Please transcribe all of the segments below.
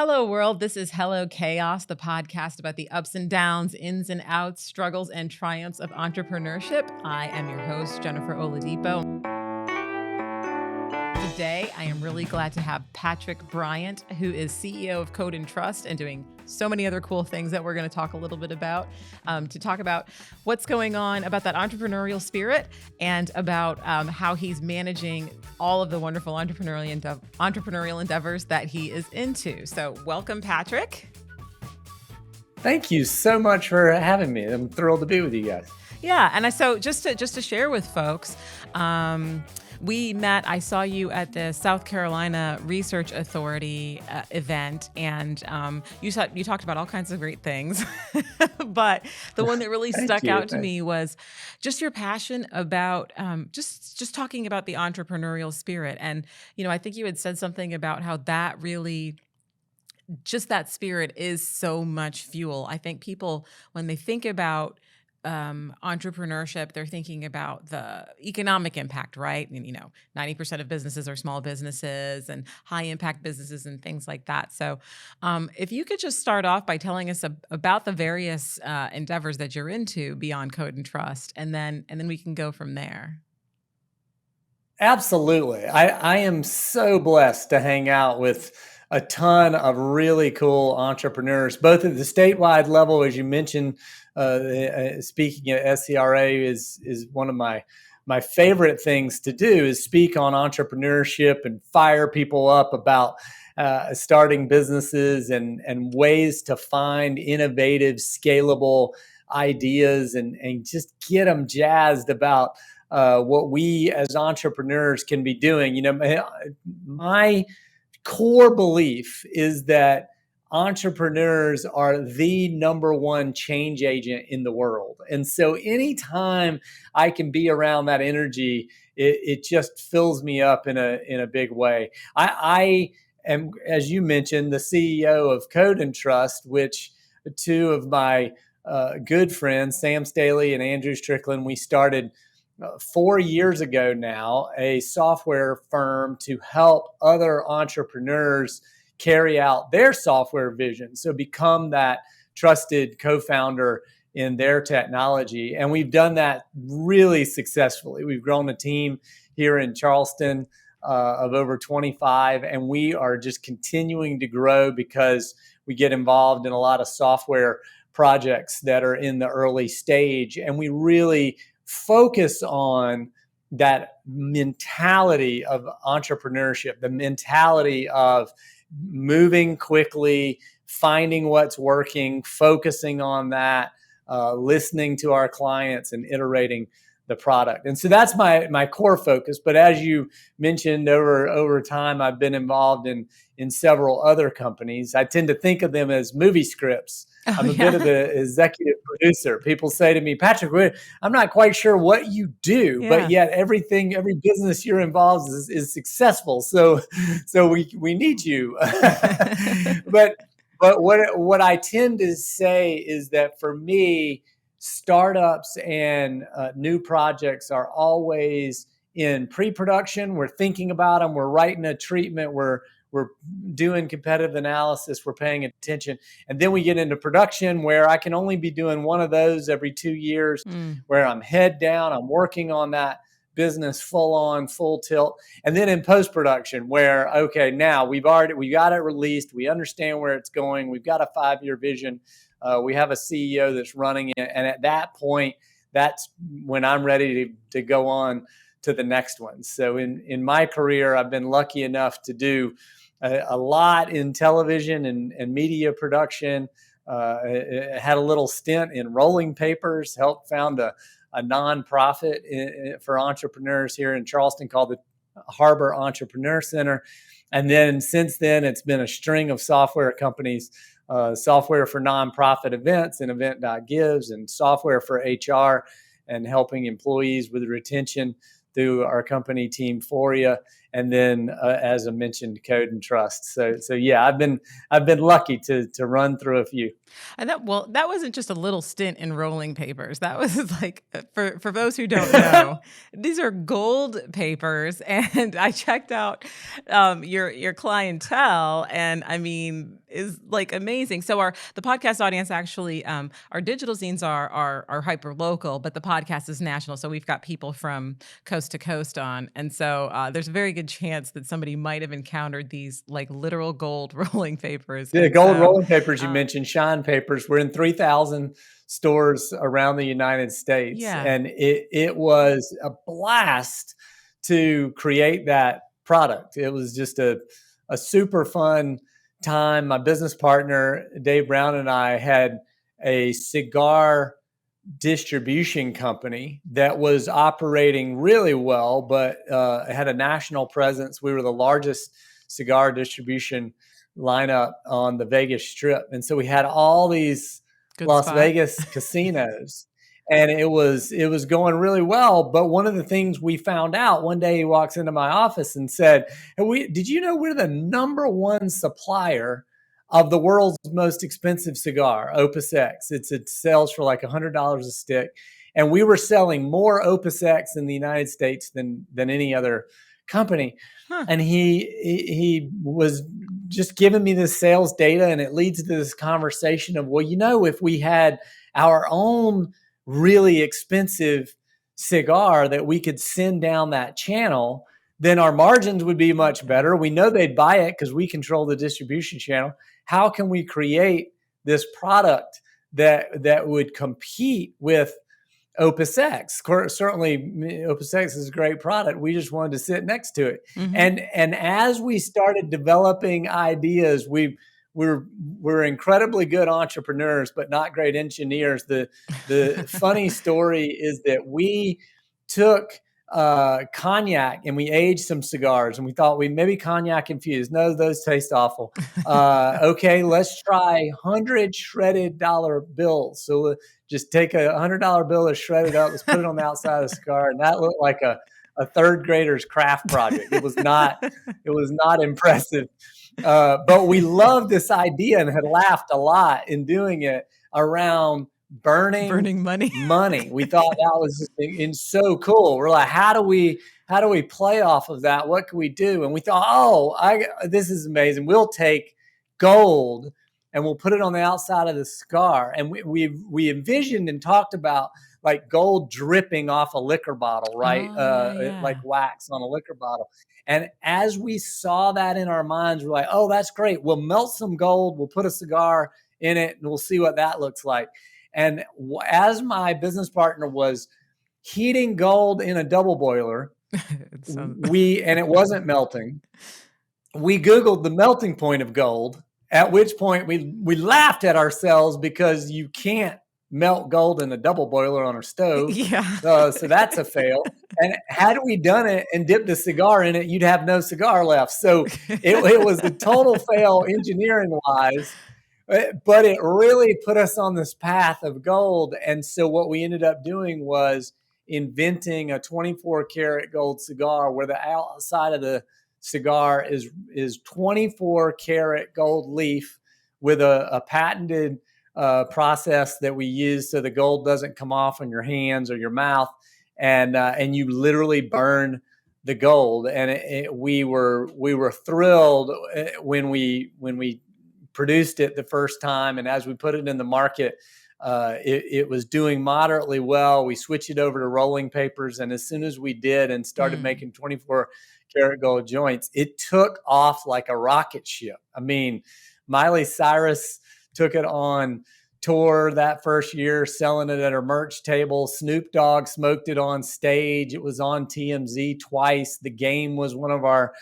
Hello, world. This is Hello Chaos, the podcast about the ups and downs, ins and outs, struggles and triumphs of entrepreneurship. I am your host, Jennifer Oladipo. Today, I am really glad to have Patrick Bryant, who is CEO of Code and Trust and doing so many other cool things that we're going to talk a little bit about, to talk about what's going on about that entrepreneurial spirit and about how he's managing all of the wonderful entrepreneurial endeavors that he is into. So welcome, Patrick. Thank you so much for having me. I'm thrilled to be with you guys. Yeah, and so just to share with folks, we met. I saw you at the South Carolina Research Authority event, and you talked about all kinds of great things. But the one that really stuck out to me was just your passion about just talking about the entrepreneurial spirit. And I think you had said something about how that really, just that spirit is so much fuel. I think people, when they think about entrepreneurship, they're thinking about the economic impact, right? And, 90% of businesses are small businesses and high impact businesses and things like that. So if you could just start off by telling us about the various endeavors that you're into beyond Code and Trust, and then we can go from there. Absolutely. I am so blessed to hang out with a ton of really cool entrepreneurs, both at the statewide level, as you mentioned. Speaking at SCRA is one of my favorite things to do, is speak on entrepreneurship and fire people up about starting businesses and ways to find innovative, scalable ideas and just get them jazzed about what we as entrepreneurs can be doing. My core belief is that entrepreneurs are the number one change agent in the world. And so anytime I can be around that energy, it just fills me up in a big way. I am, as you mentioned, the CEO of Code and Trust, which two of my good friends, Sam Staley and Andrew Strickland, we started 4 years ago now, a software firm to help other entrepreneurs carry out their software vision. So become that trusted co-founder in their technology. And we've done that really successfully. We've grown a team here in Charleston of over 25, and we are just continuing to grow because we get involved in a lot of software projects that are in the early stage. And we really focus on that mentality of entrepreneurship, the mentality of moving quickly, finding what's working, focusing on that, listening to our clients and iterating the product. And so that's my core focus. But as you mentioned, over time, I've been involved in several other companies. I tend to think of them as movie scripts. I'm a bit of the executive producer. People say to me, Patrick, I'm not quite sure what you do, but yet every business you're involved is successful. So we need you. But what I tend to say is that for me, startups and new projects are always in pre-production. We're thinking about them. We're writing a treatment. We're doing competitive analysis. We're paying attention. And then we get into production, where I can only be doing one of those every 2 years, where I'm head down. I'm working on that business full on, full tilt. And then in post-production, where, okay, now we got it released. We understand where it's going. We've got a 5-year vision. We have a CEO that's running it. And at that point, that's when I'm ready to go on to the next one. So in my career, I've been lucky enough to do a lot in television and media production. Had a little stint in rolling papers, helped found a nonprofit for entrepreneurs here in Charleston called the Harbor Entrepreneur Center. And then since then, it's been a string of software companies, software for nonprofit events and Event.Gives, and software for HR and helping employees with retention through our company Team Foria. and then as I mentioned, Code and Trust. So yeah, I've been lucky to run through a few. And that wasn't just a little stint in rolling papers. That was like for those who don't know, these are gold papers. And I checked out your clientele, and I mean, is like amazing. So the podcast audience actually our digital zines are hyper local, but the podcast is national. So we've got people from coast to coast on, and so there's a very good chance that somebody might have encountered these like literal gold rolling papers. The And gold so rolling papers you mentioned, shine papers, we're in 3,000 stores around the United States. yeah. And it was a blast to create that product. It was just a super fun time. My business partner, Dave Brown, and I had a cigar distribution company that was operating really well, but had a national presence. We were the largest cigar distribution lineup on the Vegas Strip. And so we had all these Good Las spot. Vegas casinos, and it was going really well. But one of the things we found out one day, he walks into my office and said, "Hey, did you know we're the number one supplier of the world's most expensive cigar, Opus X? It sells for like $100 a stick, and we were selling more Opus X in the United States than any other company." Huh. And he was just giving me this sales data, and it leads to this conversation of, well, if we had our own really expensive cigar that we could send down that channel, then our margins would be much better. We know they'd buy it because we control the distribution channel. How can we create this product that would compete with Opus X? Certainly, Opus X is a great product. We just wanted to sit next to it. Mm-hmm. And as we started developing ideas, we're incredibly good entrepreneurs, but not great engineers. The funny story is that we took cognac and we aged some cigars, and we thought we maybe cognac infused. No, those taste awful. Okay, let's try 100 shredded dollar bills. So just take a $100 bill that's shredded up. Let's put it on the outside of the cigar, and that looked like a third grader's craft project. It was not impressive. But we loved this idea and had laughed a lot in doing it around burning money. We thought that was so cool. We're like, how do we play off of that? What can we do? And we thought, this is amazing. We'll take gold and we'll put it on the outside of the cigar. And we envisioned and talked about like gold dripping off a liquor bottle, right? Yeah. Like wax on a liquor bottle. And as we saw that in our minds, we're like, oh, that's great. We'll melt some gold. We'll put a cigar in it and we'll see what that looks like. And as my business partner was heating gold in a double boiler, and it wasn't melting, we Googled the melting point of gold, at which point we laughed at ourselves because you can't melt gold in a double boiler on a stove. Yeah. So that's a fail. And had we done it and dipped a cigar in it, you'd have no cigar left. So it was a total fail engineering wise. But it really put us on this path of gold. And so what we ended up doing was inventing a 24 karat gold cigar where the outside of the cigar is 24 karat gold leaf with a patented process that we use so the gold doesn't come off on your hands or your mouth. And you literally burn the gold. And we were thrilled when we produced it the first time, and as we put it in the market, it was doing moderately well. We switched it over to rolling papers, and as soon as we did and started making 24 karat gold joints, it took off like a rocket ship. I mean, Miley Cyrus took it on tour that first year, selling it at her merch table. Snoop Dogg smoked it on stage. It was on TMZ twice. The Game was one of our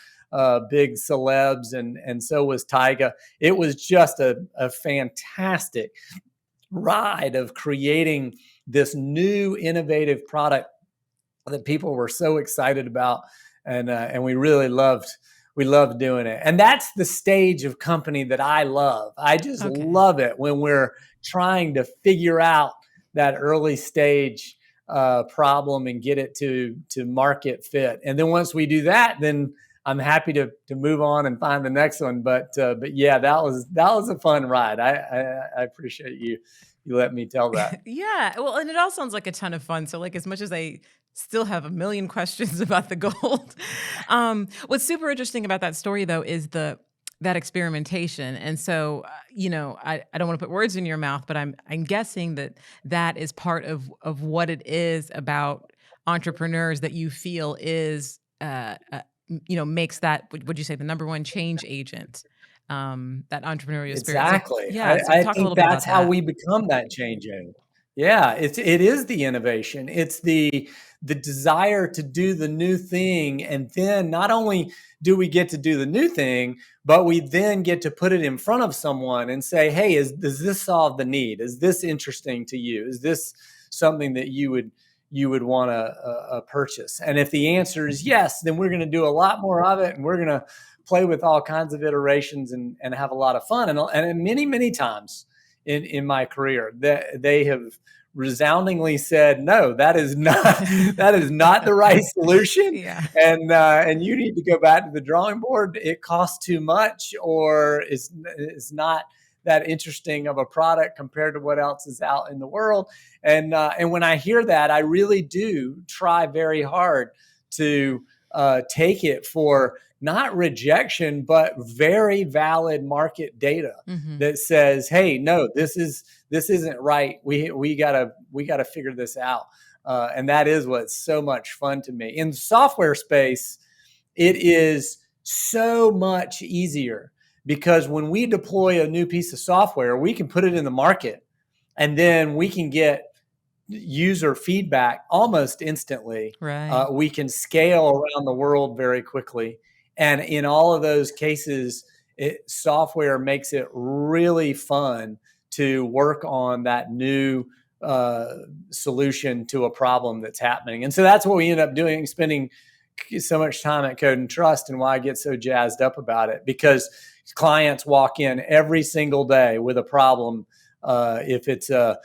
big celebs, and so was Tyga. It was just a fantastic ride of creating this new innovative product that people were so excited about, and we really loved doing it. And that's the stage of company that I love. I just love it when we're trying to figure out that early stage problem and get it to market fit. And then once we do that, then I'm happy to move on and find the next one. But yeah, that was a fun ride. I appreciate you let me tell that. Yeah, well, and it all sounds like a ton of fun. So, like, as much as I still have a million questions about the gold, what's super interesting about that story, though, is that experimentation. And so, I don't want to put words in your mouth, but I'm guessing that is part of what it is about entrepreneurs that you feel is, makes that. Would you say the number one change agent? That entrepreneurial spirit. So, Exactly. yeah. So, I talk a think little bit that's about how that. we become that change agent. Yeah, it is the innovation. It's the desire to do the new thing, and then not only do we get to do the new thing, but we then get to put it in front of someone and say, "Hey, does this solve the need? Is this interesting to you? Is this something that you would want to purchase?" And if the answer is yes, then we're going to do a lot more of it, and we're going to play with all kinds of iterations and have a lot of fun. And many times in my career that they have resoundingly said, no, that is not that is not the right solution. Yeah. And you need to go back to the drawing board. It costs too much, or is not that interesting of a product compared to what else is out in the world. And when I hear that, I really do try very hard to take it for not rejection, but very valid market data Hmm. that says, "Hey, no, this isn't right. We gotta figure this out." And that is what's so much fun to me. In the software space, it is so much easier because when we deploy a new piece of software, we can put it in the market, and then we can get user feedback almost instantly. Right. We can scale around the world very quickly. And in all of those cases, software makes it really fun to work on that new solution to a problem that's happening. And so that's what we end up doing, spending so much time at Code and Trust, and why I get so jazzed up about it, because clients walk in every single day with a problem. If it's a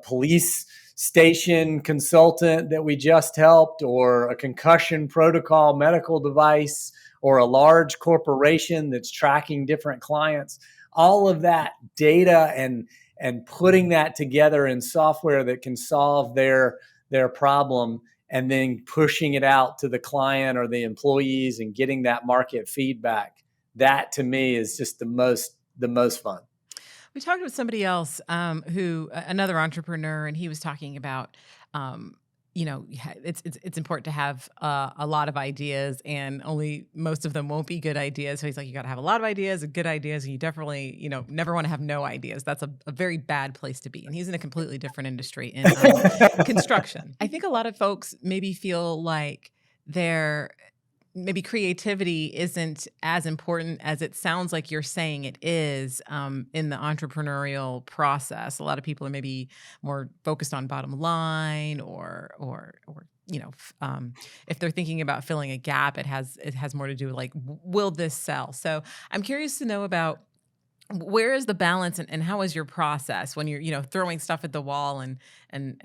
police station consultant that we just helped, or a concussion protocol medical device, or a large corporation that's tracking different clients, all of that data and putting that together in software that can solve their problem, and then pushing it out to the client or the employees and getting that market feedback, that to me is just the most fun. We talked with somebody else, another entrepreneur, and he was talking about, it's important to have a lot of ideas, and only most of them won't be good ideas. So he's like, you got to have a lot of ideas and good ideas, and you definitely, never want to have no ideas. That's a very bad place to be. And he's in a completely different industry in construction. I think a lot of folks maybe feel like they're maybe creativity isn't as important as it sounds like you're saying it is, in the entrepreneurial process. A lot of people are maybe more focused on bottom line, or if they're thinking about filling a gap, it has more to do with, like, will this sell? So I'm curious to know about, where is the balance, and how is your process when you're throwing stuff at the wall, and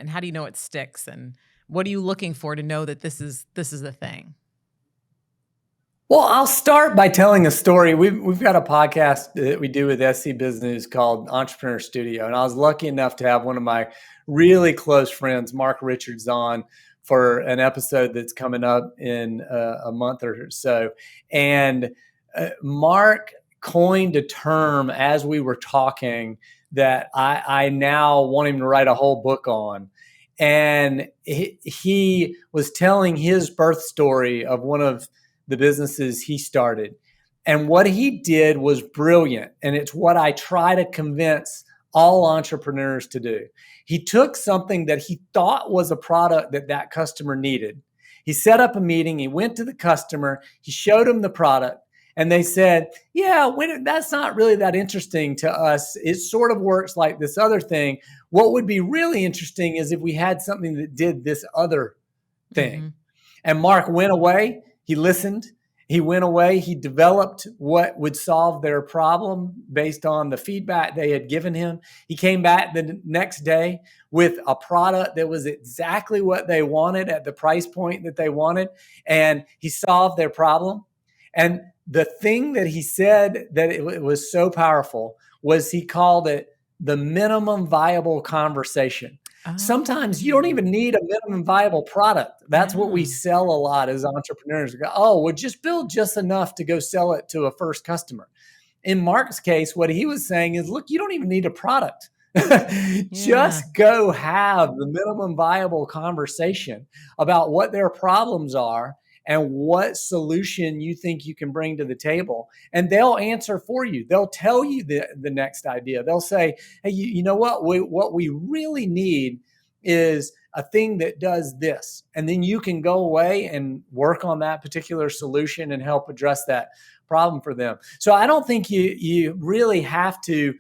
how do you know it sticks, and what are you looking for to know that this is the thing? Well, I'll start by telling a story. We've got a podcast that we do with SC Business called Entrepreneur Studio, and I was lucky enough to have one of my really close friends, Mark Richards, on for an episode that's coming up in a month or so. And Mark coined a term as we were talking that I now want him to write a whole book on. And he was telling his birth story of one of the businesses he started. And what he did was brilliant. And it's what I try to convince all entrepreneurs to do. He took something that he thought was a product that customer needed. He set up a meeting. He went to the customer. He showed them the product. And they said, yeah, that's not really that interesting to us. It sort of works like this other thing. What would be really interesting is if we had something that did this other thing. Hmm. And Mark went away. He listened. He went away. He developed what would solve their problem based on the feedback they had given him. He came back the next day with a product that was exactly what they wanted at the price point that they wanted. And he solved their problem. And the thing that he said that it was so powerful was he called it the minimum viable conversation. Sometimes you don't Oh, even need a minimum viable product. That's what we yeah. sell a lot as entrepreneurs. We go, oh, well, just build just enough to go sell it to a first customer. In Mark's case, what he was saying is, look, you don't even need a product. Yeah. Just go have the minimum viable conversation about what their problems are and what solution you think you can bring to the table. And they'll answer for you. They'll tell you the next idea. They'll say, hey, you know what we really need is a thing that does this. And then you can go away and work on that particular solution and help address that problem for them. So I don't think you really have to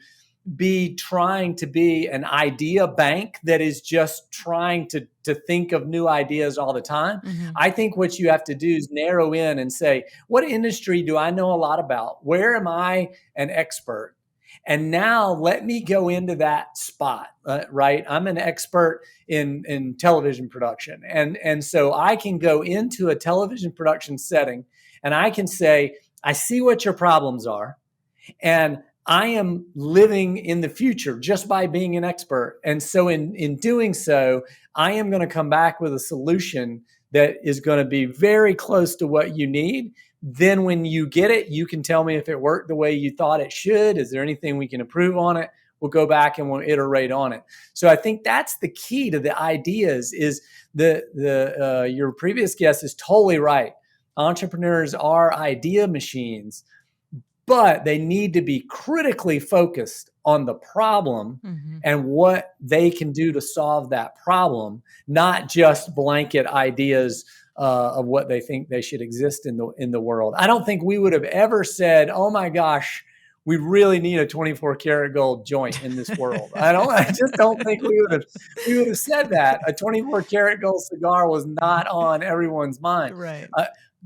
be trying to be an idea bank that is just trying to think of new ideas all the time. Hmm. I think what you have to do is narrow in and say, what industry do I know a lot about? Where am I an expert? And now let me go into that spot, right? I'm an expert in television production. And so I can go into a television production setting and I can say, I see what your problems are. And I am living in the future just by being an expert. And so in doing so, I am going to come back with a solution that is going to be very close to what you need. Then when you get it, you can tell me if it worked the way you thought it should. Is there anything we can improve on it? We'll go back and we'll iterate on it. So I think that's the key to the ideas is the your previous guest is totally right. Entrepreneurs are idea machines, but they need to be critically focused on the problem Hmm. and what they can do to solve that problem, not just blanket ideas of what they think they should exist in the world. I don't think we would have ever said, "Oh my gosh, we really need a 24 karat gold joint in this world." I just don't think we would have said that. A 24 karat gold cigar was not on everyone's mind. Right. Uh,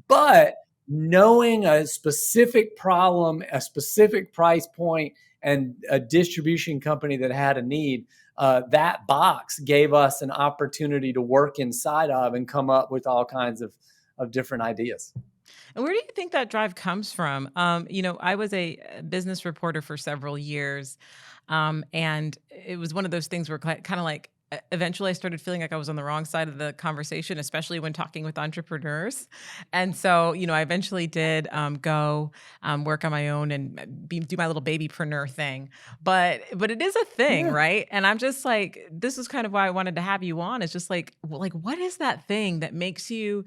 but knowing a specific problem, a specific price point, and a distribution company that had a need, that box gave us an opportunity to work inside of and come up with all kinds of different ideas. And where do you think that drive comes from? I was a business reporter for several years, and it was one of those things where kind of like eventually I started feeling like I was on the wrong side of the conversation, especially when talking with entrepreneurs. And so, I eventually did go work on my own and do my little babypreneur thing. But it is a thing, Yeah. right? And I'm just like, this is kind of why I wanted to have you on. It's just like what is that thing that makes you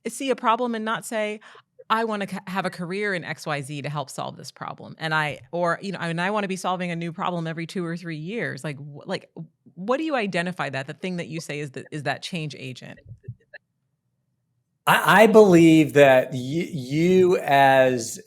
see a problem and not say, I want to have a career in XYZ to help solve this problem. And I want to be solving a new problem every 2 or 3 years. What do you identify that the thing that you say is that change agent? I believe that you as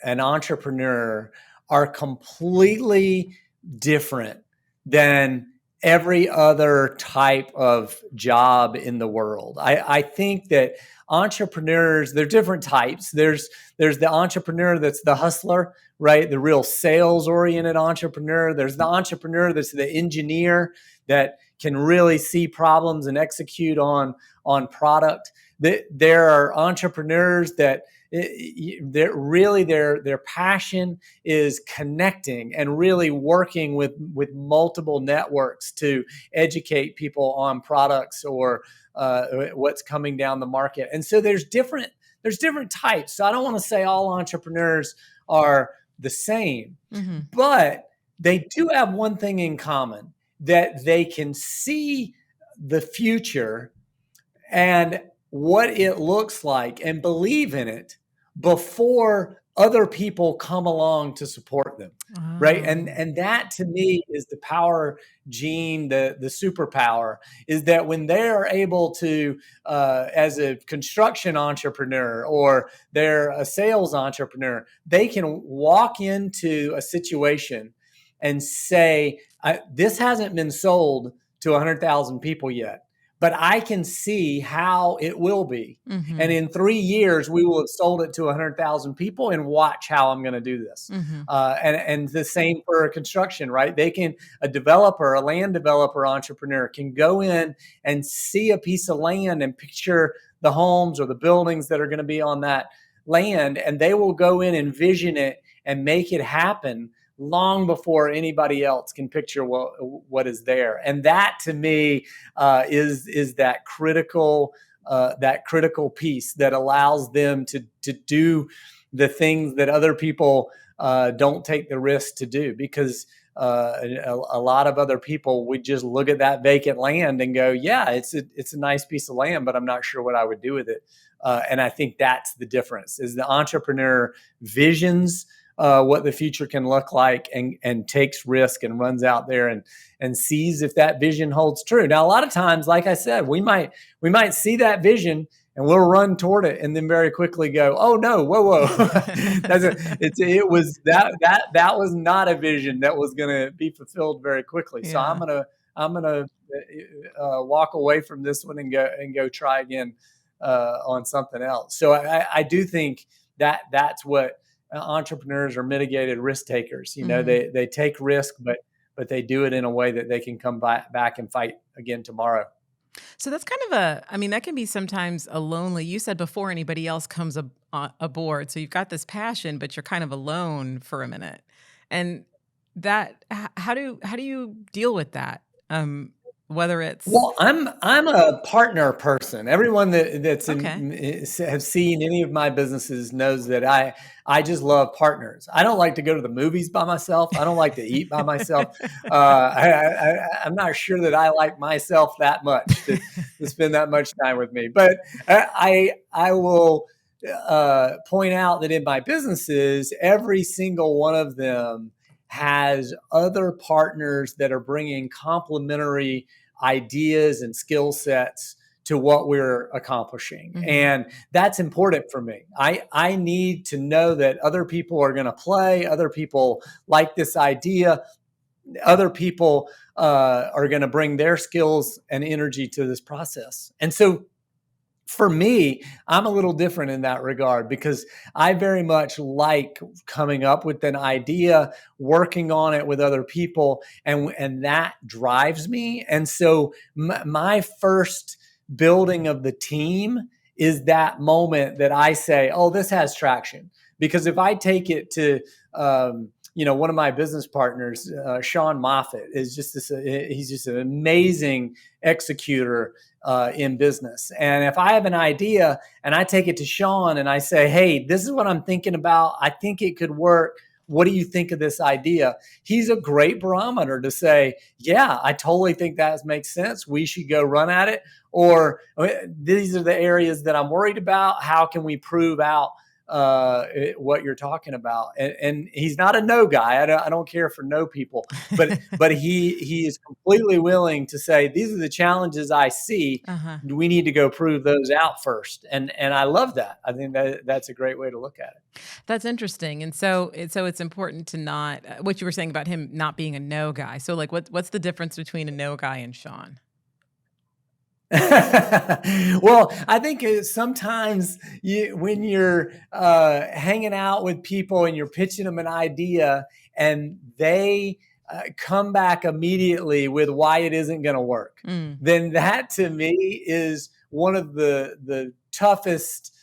an entrepreneur are completely different than every other type of job in the world. I think that entrepreneurs, they're different types. There's the entrepreneur that's the hustler, right? The real sales oriented entrepreneur. There's the entrepreneur that's the engineer that can really see problems and execute on product. There are entrepreneurs that their passion is connecting and really working with multiple networks to educate people on products or what's coming down the market. And so there's different types. So I don't want to say all entrepreneurs are the same, Hmm. but they do have one thing in common, that they can see the future and what it looks like and believe in it before other people come along to support them, right? and Oh. and that to me is the power gene, the superpower, is that when they are able to, as a construction entrepreneur or they're a sales entrepreneur, they can walk into a situation and say, this hasn't been sold to 100,000 people yet, but I can see how it will be. And Hmm. in 3 years, we will have sold it to 100,000 people, and watch how I'm going to do this. Hmm. And the same for construction, right? A developer, a land developer entrepreneur can go in and see a piece of land and picture the homes or the buildings that are going to be on that land, and they will go in and vision it and make it happen long before anybody else can picture what is there. And that to me is that critical piece that allows them to do the things that other people don't take the risk to do, because a lot of other people would just look at that vacant land and go, yeah, it's a nice piece of land, but I'm not sure what I would do with it. And I think that's the difference, is the entrepreneur visions what the future can look like, and takes risk and runs out there and sees if that vision holds true. Now, a lot of times, like I said, we might see that vision and we'll run toward it, and then very quickly go, "Oh no, whoa!" It was that was not a vision that was going to be fulfilled very quickly. So I'm gonna walk away from this one and go try again on something else. So I do think that's what entrepreneurs are: mitigated risk takers. They take risk, but they do it in a way that they can come back and fight again tomorrow. So that's kind of that can be sometimes a lonely, you said before anybody else comes aboard. So you've got this passion, but you're kind of alone for a minute. And how do you deal with that? Whether it's, well, I'm a partner person. Everyone that's okay. have seen any of my businesses knows that I just love partners. I don't like to go to the movies by myself. I don't like to eat by myself. I'm not sure that I like myself that much to spend that much time with me. But I will point out that in my businesses, every single one of them has other partners that are bringing complementary ideas and skill sets to what we're accomplishing. Mm-hmm. And that's important for me. I need to know that other people are going to play, other people like this idea, other people are going to bring their skills and energy to this process. And so for me, I'm a little different in that regard, because I very much like coming up with an idea, working on it with other people, and that drives me. And so my first building of the team is that moment that I say, oh, this has traction. Because if I take it to one of my business partners, Sean Moffitt, is he's just an amazing executor in business. And if I have an idea and I take it to Sean and I say, hey, this is what I'm thinking about, I think it could work, what do you think of this idea? He's a great barometer to say, yeah, I totally think that makes sense. We should go run at it. Or these are the areas that I'm worried about. How can we prove out what you're talking about? And he's not a no guy. I don't care for no people, but he is completely willing to say, these are the challenges I see. Uh-huh. We need to go prove those out first. And I love that. I think that's a great way to look at it. That's interesting. And so it's important to not, what you were saying about him not being a no guy. So like, what's the difference between a no guy and Sean? Well, I think sometimes when you're hanging out with people and you're pitching them an idea and they come back immediately with why it isn't going to work, then that to me is one of the toughest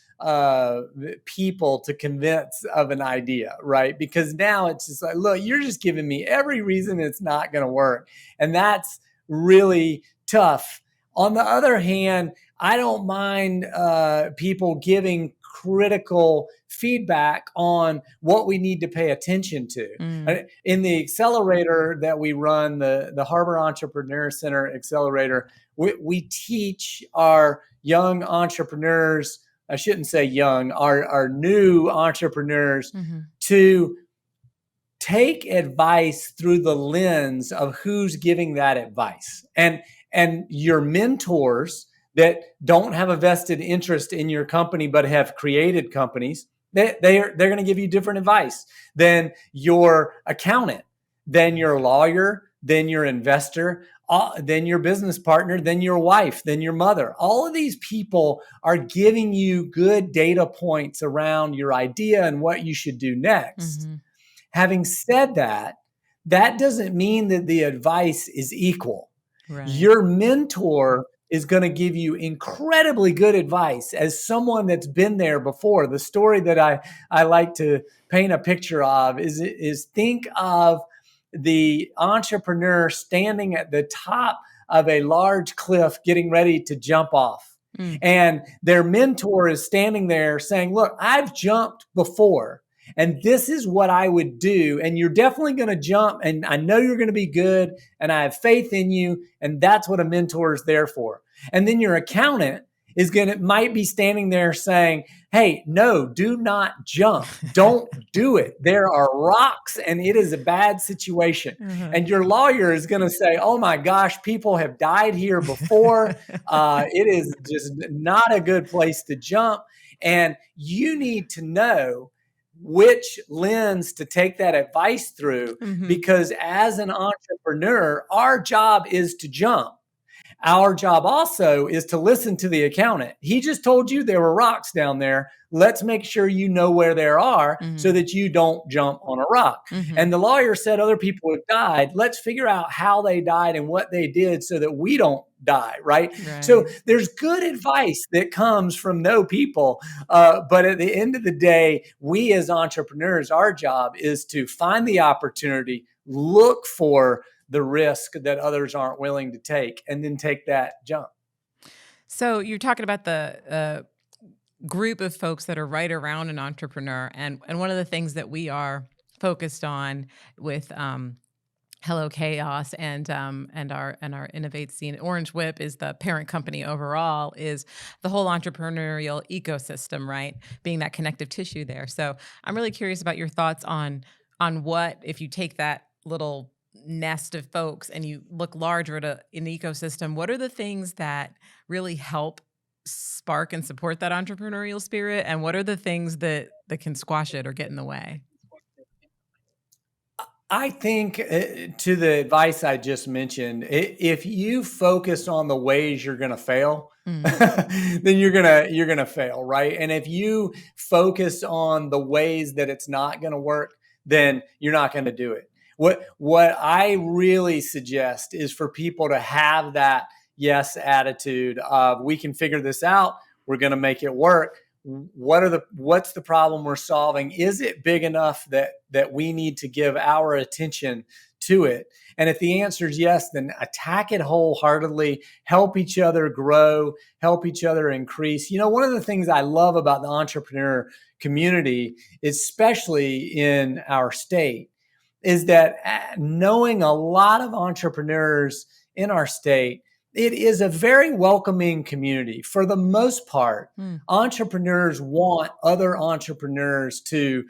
people to convince of an idea, right? Because now it's just like, look, you're just giving me every reason it's not going to work. And that's really tough. On the other hand, I don't mind people giving critical feedback on what we need to pay attention to. In the accelerator that we run, the Harbor Entrepreneur Center Accelerator, we teach our young entrepreneurs, I shouldn't say young, our new entrepreneurs to take advice through the lens of who's giving that advice. And your mentors that don't have a vested interest in your company but have created companies, they're going to give you different advice than your accountant, than your lawyer, than your investor, than your business partner, than your wife, than your mother. All of these people are giving you good data points around your idea and what you should do next. Having said that, that doesn't mean that the advice is equal. Right. Your mentor is going to give you incredibly good advice as someone that's been there before. The story that I like to paint a picture of is think of the entrepreneur standing at the top of a large cliff getting ready to jump off. And their mentor is standing there saying, look, I've jumped before. And this is what I would do. And you're definitely going to jump. And I know you're going to be good. And I have faith in you. And that's what a mentor is there for. And then your accountant might be standing there saying, hey, no, do not jump. Don't do it. There are rocks and it is a bad situation. And your lawyer is going to say, oh my gosh, people have died here before. It is just not a good place to jump. And you need to know which lens to take that advice through, because as an entrepreneur, our job is to jump. Our job also is to listen to the accountant. He just told you there were rocks down there. Let's make sure you know where there are so that you don't jump on a rock. And the lawyer said other people have died. Let's figure out how they died and what they did so that we don't die, right? So there's good advice that comes from no people. But at the end of the day, we as entrepreneurs, our job is to find the opportunity, look for the risk that others aren't willing to take, and then take that jump. So you're talking about the group of folks that are right around an entrepreneur. And one of the things that we are focused on with Hello Chaos and our Innovate Scene, Orange Whip is the parent company overall, is the whole entrepreneurial ecosystem, right? Being that connective tissue there. So I'm really curious about your thoughts on what, if you take that little nest of folks and you look larger at an ecosystem, what are the things that really help spark and support that entrepreneurial spirit? And what are the things that can squash it or get in the way? I think to the advice I just mentioned, if you focus on the ways you're going to fail, then you're going to fail, right? And if you focus on the ways that it's not going to work, then you're not going to do it. What I really suggest is for people to have that yes attitude of, we can figure this out. We're going to make it work. What's the problem we're solving? Is it big enough that we need to give our attention to it? And if the answer is yes, then attack it wholeheartedly, help each other grow, help each other increase. You know, one of the things I love about the entrepreneur community, especially in our state, is that knowing a lot of entrepreneurs in our state, it is a very welcoming community. For the most part, entrepreneurs want other entrepreneurs to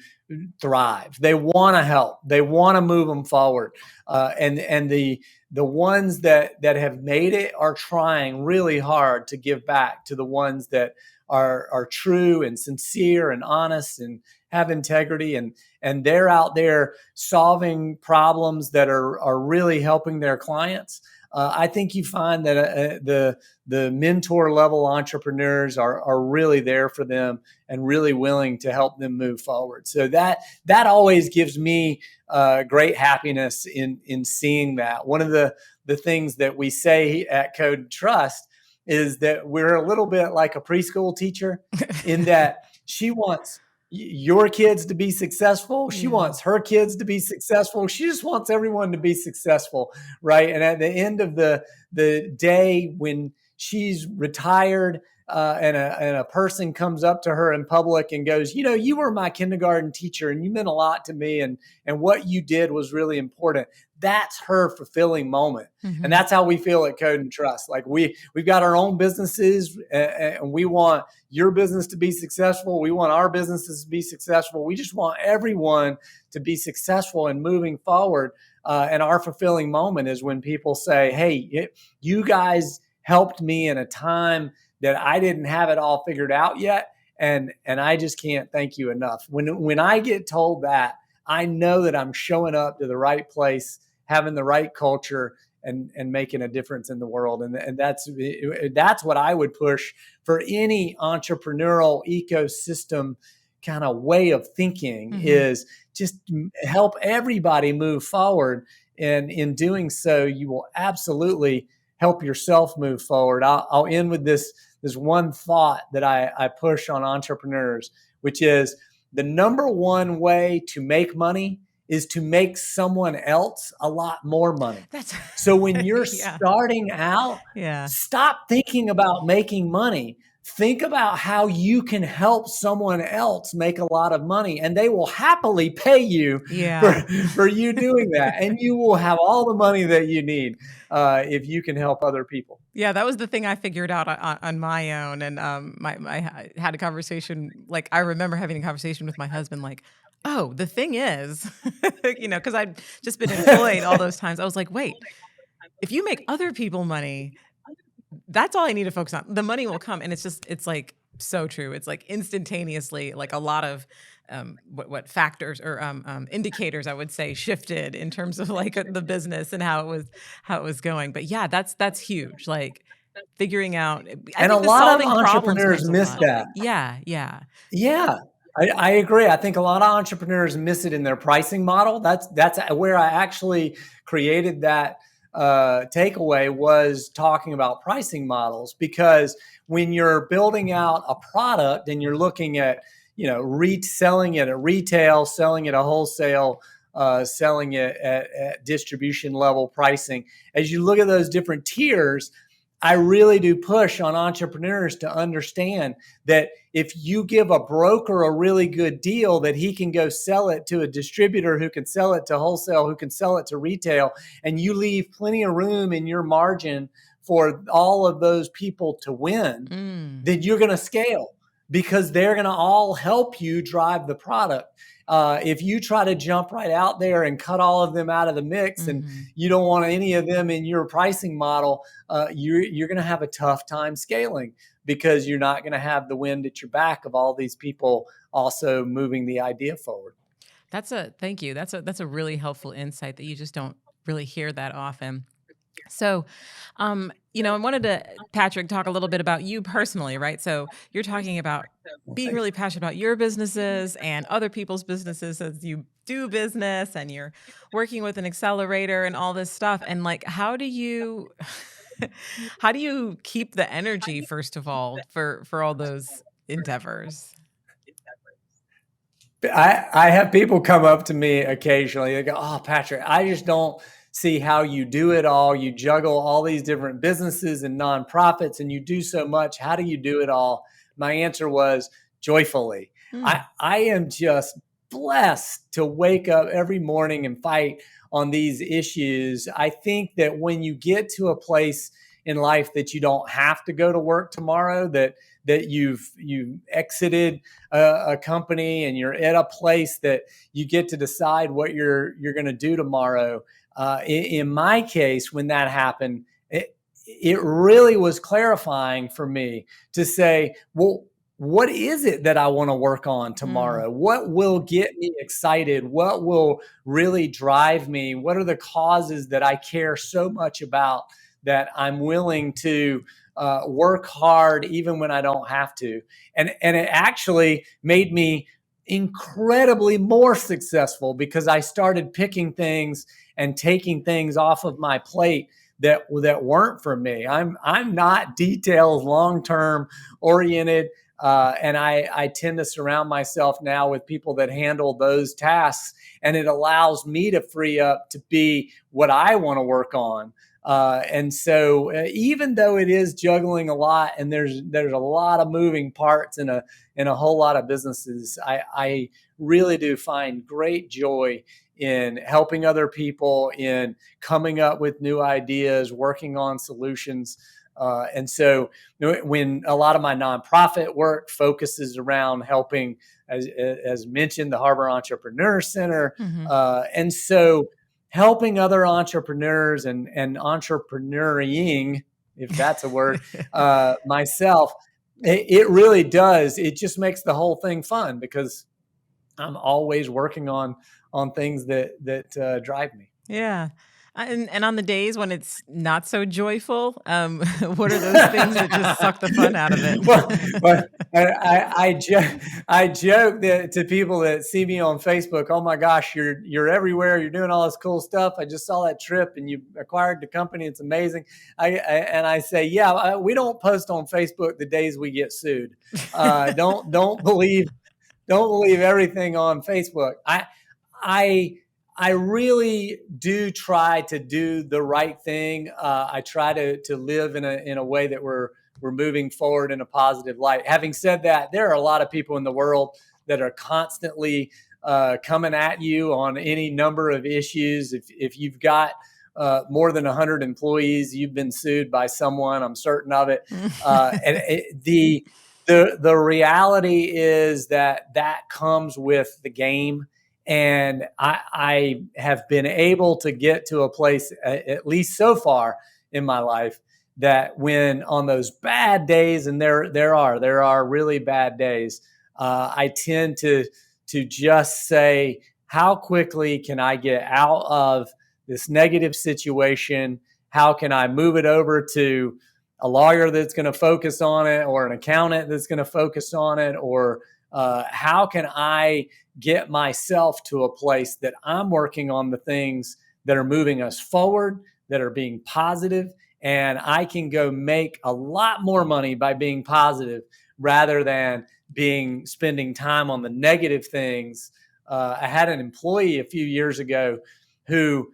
thrive. They want to help. They want to move them forward. And the ones that have made it are trying really hard to give back to the ones that are true and sincere and honest and have integrity, and they're out there solving problems that are really helping their clients. I think you find that the mentor level entrepreneurs are really there for them and really willing to help them move forward. So that always gives me great happiness in seeing that. One of the things that we say at Code and Trust is that we're a little bit like a preschool teacher in that she wants your kids to be successful. She wants her kids to be successful. She just wants everyone to be successful, right? And at the end of the day, when she's retired, and a person comes up to her in public and goes, you know, you were my kindergarten teacher and you meant a lot to me, and what you did was really important. That's her fulfilling moment. And that's how we feel at Code and Trust. Like we've got our own businesses, and we want your business to be successful. We want our businesses to be successful. We just want everyone to be successful and moving forward. And our fulfilling moment is when people say, hey, you guys helped me in a time that I didn't have it all figured out yet. And I just can't thank you enough. When I get told that, I know that I'm showing up to the right place, having the right culture, and making a difference in the world. And that's what I would push for any entrepreneurial ecosystem kind of way of thinking, is just help everybody move forward. And in doing so, you will absolutely help yourself move forward. I'll end with this one thought that I push on entrepreneurs, which is the number one way to make money is to make someone else a lot more money. That's So when you're yeah. starting out, Yeah. stop thinking about making money. Think about how you can help someone else make a lot of money, and they will happily pay you Yeah. for you doing that. And you will have all the money that you need if you can help other people. Yeah, that was the thing I figured out on my own, and I had a conversation. Like I remember having a conversation with my husband, like, "Oh, the thing is, because I'd just been employed all those times. I was like, wait, if you make other people money, that's all I need to focus on. The money will come, and it's like so true. It's like instantaneously, like a lot of what factors or indicators I would say shifted in terms of like the business and how it was going. But yeah, that's huge. Like figuring out. I And a think the lot of solving problems entrepreneurs comes a miss lot. that. Yeah, yeah. Yeah, I agree. I think a lot of entrepreneurs miss it in their pricing model. That's where I actually created that takeaway, was talking about pricing models, because when you're building out a product and you're looking at, selling it at retail, selling it at wholesale, selling it at distribution level pricing, as you look at those different tiers, I really do push on entrepreneurs to understand that if you give a broker a really good deal, that he can go sell it to a distributor who can sell it to wholesale, who can sell it to retail, and you leave plenty of room in your margin for all of those people to win, Mm, then you're going to scale, because they're going to all help you drive the product. If you try to jump right out there and cut all of them out of the mix, and hmm. you don't want any of them in your pricing model, you're going to have a tough time scaling, because you're not going to have the wind at your back of all these people also moving the idea forward. Thank you. That's a really helpful insight that you just don't really hear that often. So, I wanted to, Patrick, talk a little bit about you personally, right? So you're talking about being really passionate about your businesses and other people's businesses as you do business, and you're working with an accelerator and all this stuff. And like, how do you, how do you keep the energy, first of all, for all those endeavors? I have people come up to me occasionally. They go, "Oh, Patrick, I just don't see how you do it all. You juggle all these different businesses and nonprofits, and you do so much. How do you do it all?" My answer was joyfully. Hmm. I am just blessed to wake up every morning and fight on these issues. I think that when you get to a place in life that you don't have to go to work tomorrow, that you've exited a company, and you're at a place that you get to decide what you're going to do tomorrow. In my case, when that happened, it really was clarifying for me to say, well, what is it that I want to work on Mm, tomorrow? What will get me excited? What will really drive me? What are the causes that I care so much about, that I'm willing to work hard even when I don't have to? And it actually made me incredibly more successful, because I started picking things and taking things off of my plate that weren't for me. I'm not details long term oriented, and I tend to surround myself now with people that handle those tasks, and it allows me to free up to be what I want to work on. And so, even though it is juggling a lot, and there's a lot of moving parts in a whole lot of businesses, I really do find great joy in helping other people, in coming up with new ideas, working on solutions. And so, when a lot of my nonprofit work focuses around helping, as mentioned, the Harbor Entrepreneur Center, hmm. and so helping other entrepreneurs and entrepreneuring, if that's a word, myself, it really does. It just makes the whole thing fun, because I'm always working on things that drive me. Yeah. And on the days when it's not so joyful, what are those things that just suck the fun out of it? well, I joke that to people that see me on Facebook. Oh my gosh, you're everywhere. You're doing all this cool stuff. I just saw that trip, and you acquired the company. It's amazing. And I say, yeah, we don't post on Facebook the days we get sued. Don't believe everything on Facebook. I really do try to do the right thing. I try to live in a way that we're moving forward in a positive light. Having said that, there are a lot of people in the world that are constantly coming at you on any number of issues. If you've got more than 100 employees, you've been sued by someone. I'm certain of it. The reality is that comes with the game. And I have been able to get to a place, at least so far in my life, that when on those bad days, and there are really bad days, I tend to just say, how quickly can I get out of this negative situation? How can I move it over to a lawyer that's going to focus on it, or an accountant that's going to focus on it, or how can I get myself to a place that I'm working on the things that are moving us forward, that are being positive, and I can go make a lot more money by being positive rather than spending time on the negative things. I had an employee a few years ago who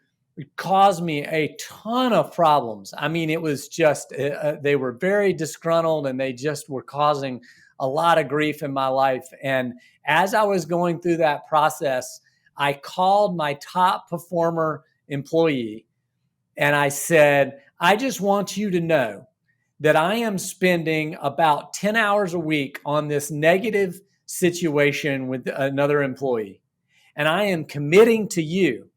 caused me a ton of problems. I mean, it was just, they were very disgruntled, and they just were causing a lot of grief in my life. And as I was going through that process, I called my top performer employee and I said, I just want you to know that I am spending about 10 hours a week on this negative situation with another employee. And I am committing to you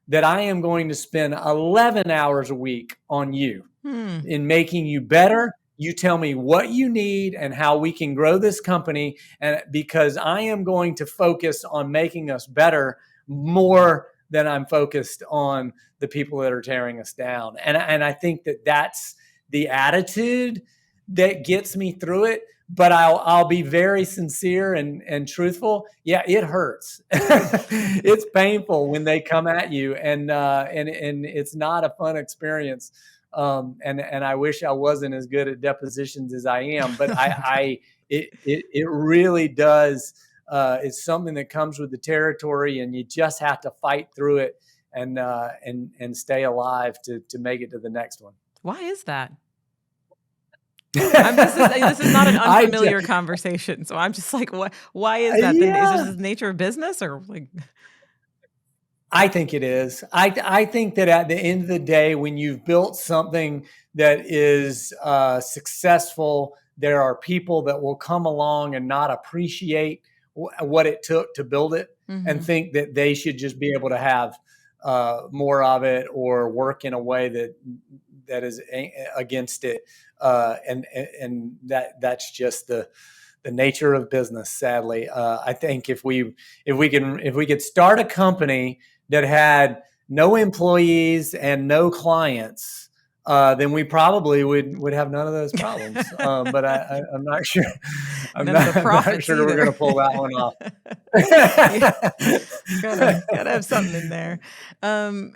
that I am going to spend 11 hours a week on you in making you better. You tell me what you need and how we can grow this company. And because I am going to focus on making us better more than I'm focused on the people that are tearing us down. And I think that that's the attitude that gets me through it. But I'll be very sincere and truthful. Yeah, it hurts. It's painful when they come at you, and it's not a fun experience. And I wish I wasn't as good at depositions as I am, but it really does. It's something that comes with the territory, and you just have to fight through it and stay alive to make it to the next one. Why is that? This is not an unfamiliar conversation, so I'm just like, what? Why is that? Yeah. Is this the nature of business, or like? I think it is. I think that at the end of the day, when you've built something that is successful, there are people that will come along and not appreciate what it took to build it, and think that they should just be able to have more of it, or work in a way that is against it. And that's just the nature of business. Sadly, I think if we could start a company that had no employees and no clients, then we probably would have none of those problems. But I'm not sure. I'm not sure we're going to pull that one off. Gotta have something in there. And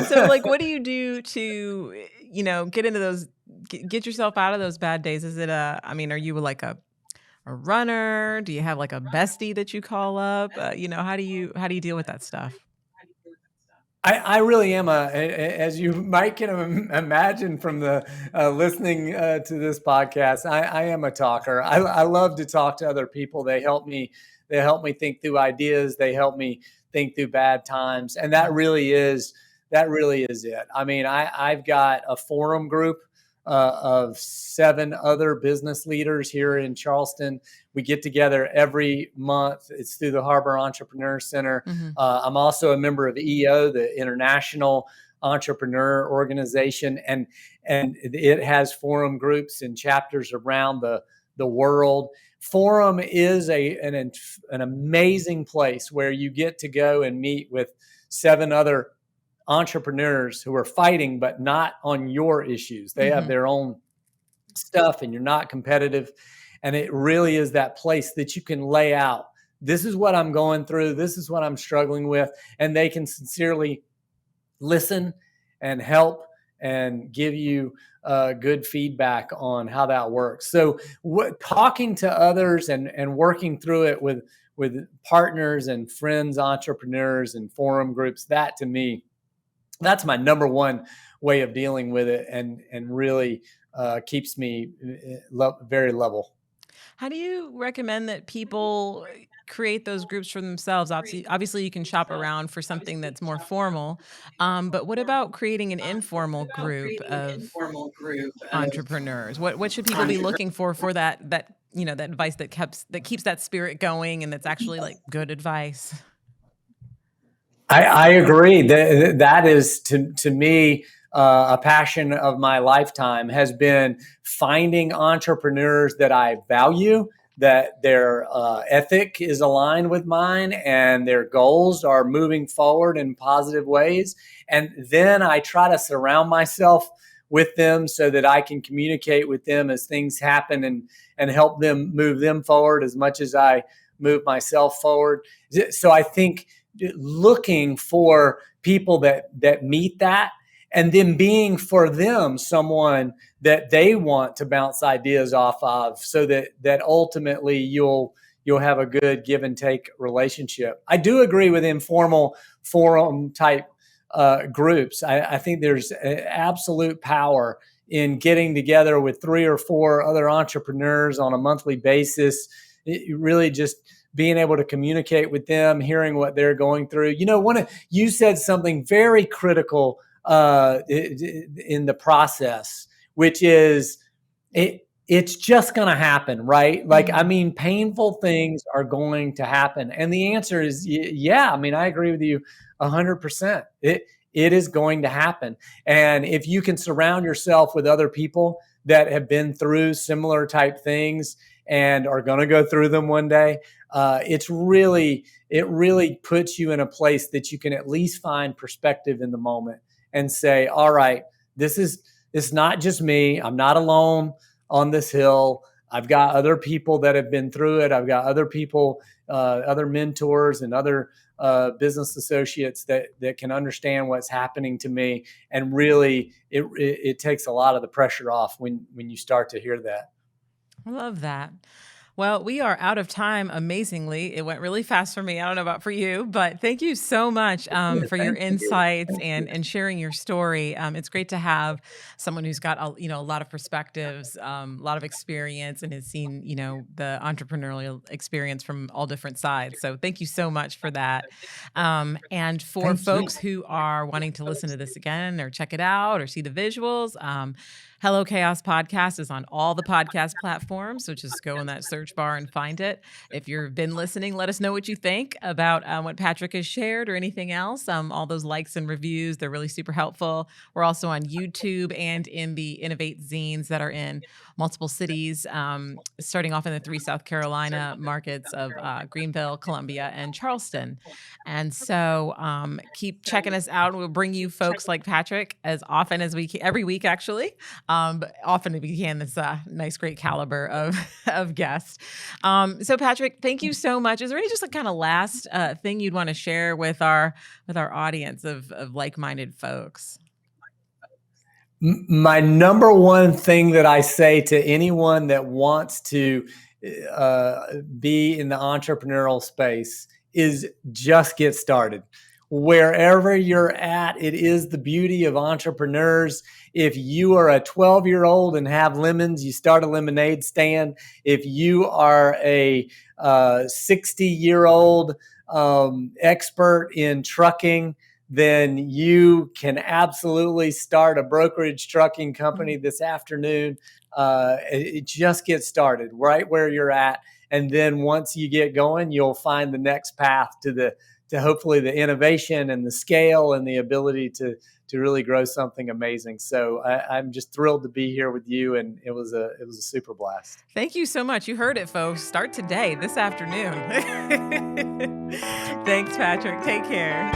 so, like, what do you do to, get into those, get yourself out of those bad days? Is it are you like a runner? Do you have like a bestie that you call up? How do you deal with that stuff? I really am as you might can imagine from the listening to this podcast, I am a talker. I love to talk to other people. They help me think through ideas. They help me think through bad times. And that really is it. I mean, I've got a forum group of 7 other business leaders here in Charleston. We get together every month. It's through the Harbor Entrepreneur Center. I'm also a member of EO, the International Entrepreneur Organization, and it has forum groups and chapters around the world. Forum is an amazing place where you get to go and meet with 7 other entrepreneurs who are fighting, but not on your issues. They have their own stuff and you're not competitive. And it really is that place that you can lay out. This is what I'm going through. This is what I'm struggling with. And they can sincerely listen and help and give you good feedback on how that works. So talking to others and working through it with partners and friends, entrepreneurs and forum groups, that to me, that's my number one way of dealing with it, and really keeps me very level. How do you recommend that people create those groups for themselves? Obviously, you can shop around for something that's more formal, but what about creating an informal group of entrepreneurs? What should people be looking for that that advice that keeps that spirit going and that's actually like good advice? I agree. That is to me a passion of my lifetime has been finding entrepreneurs that I value, that their ethic is aligned with mine and their goals are moving forward in positive ways. And then I try to surround myself with them so that I can communicate with them as things happen and help them move them forward as much as I move myself forward. So I think looking for people that meet that, and then being for them someone that they want to bounce ideas off of, so that ultimately you'll have a good give and take relationship. I do agree with informal forum type groups. I think there's absolute power in getting together with 3 or 4 other entrepreneurs on a monthly basis. It really just being able to communicate with them, hearing what they're going through. You said something very critical in the process, which is it's just going to happen, right? Like, I mean, painful things are going to happen. And the answer is, yeah, I mean, I agree with you 100%. It is going to happen. And if you can surround yourself with other people that have been through similar type things and are going to go through them one day, it really puts you in a place that you can at least find perspective in the moment and say, all right, it's not just me. I'm not alone on this hill. I've got other people that have been through it. I've got other people, other mentors and other business associates that can understand what's happening to me. And really, it takes a lot of the pressure off when you start to hear that. I love that. Well, we are out of time, amazingly. It went really fast for me. I don't know about for you, but thank you so much for your insights and sharing your story. It's great to have someone who's got a lot of perspectives, a lot of experience, and has seen the entrepreneurial experience from all different sides. So thank you so much for that. And for folks who are wanting to listen to this again or check it out or see the visuals, Hello Chaos Podcast is on all the podcast platforms, so just go in that search bar and find it. If you've been listening, let us know what you think about what Patrick has shared or anything else. All those likes and reviews, they're really super helpful. We're also on YouTube and in the Innovate zines that are in multiple cities, starting off in the 3 South Carolina markets of Greenville, Columbia, and Charleston. And so keep checking us out. We'll bring you folks like Patrick as often as we can, every week actually. But often if we can, this nice, great caliber of guests. So Patrick, thank you so much. Is there any just a kind of last thing you'd want to share with our audience of like-minded folks? My number one thing that I say to anyone that wants to be in the entrepreneurial space is just get started. Wherever you're at, it is the beauty of entrepreneurs. If you are a 12-year-old and have lemons, you start a lemonade stand. If you are a 60-year-old expert in trucking, then you can absolutely start a brokerage trucking company this afternoon. It just gets started right where you're at. And then once you get going, you'll find the next path to hopefully the innovation and the scale and the ability to really grow something amazing. So I'm just thrilled to be here with you, and it was a super blast. Thank you so much. You heard it, folks. Start today, this afternoon. Thanks, Patrick. Take care.